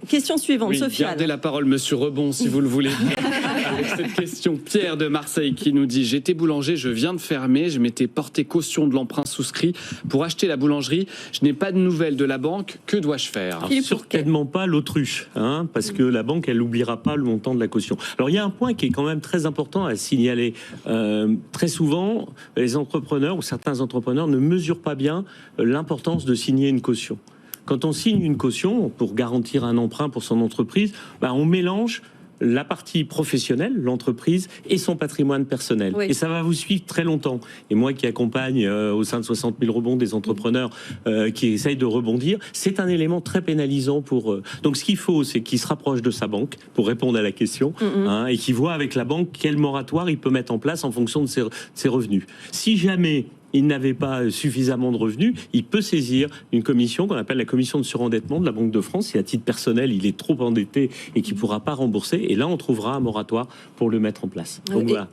question suivante, Oui, Sophia. gardez la parole, monsieur Rebond, si vous le voulez. Avec cette question, Pierre de Marseille qui nous dit: j'étais boulanger, je viens de fermer, je m'étais porté caution de l'emprunt souscrit pour acheter la boulangerie. Je n'ai pas de nouvelles de la banque, que dois-je faire? Alors, certainement pas l'autruche, parce que la banque, elle n'oubliera pas le montant de la caution. Alors, il y a un point qui est quand même très important à signaler. Très souvent, les entrepreneurs ou certains entrepreneurs ne mesurent pas bien l'importance de signer une caution. Quand on signe une caution pour garantir un emprunt pour son entreprise, on mélange la partie professionnelle, l'entreprise, et son patrimoine personnel. Oui. Et ça va vous suivre très longtemps. Et moi qui accompagne au sein de 60 000 rebonds des entrepreneurs qui essayent de rebondir, c'est un élément très pénalisant pour eux. Donc ce qu'il faut, c'est qu'ils se rapprochent de sa banque pour répondre à la question et qu'ils voient avec la banque quel moratoire il peut mettre en place en fonction de ses revenus. Si jamais il n'avait pas suffisamment de revenus, il peut saisir une commission qu'on appelle la commission de surendettement de la Banque de France. Si à titre personnel, il est trop endetté et qu'il ne pourra pas rembourser, et là, on trouvera un moratoire pour le mettre en place. Donc, voilà.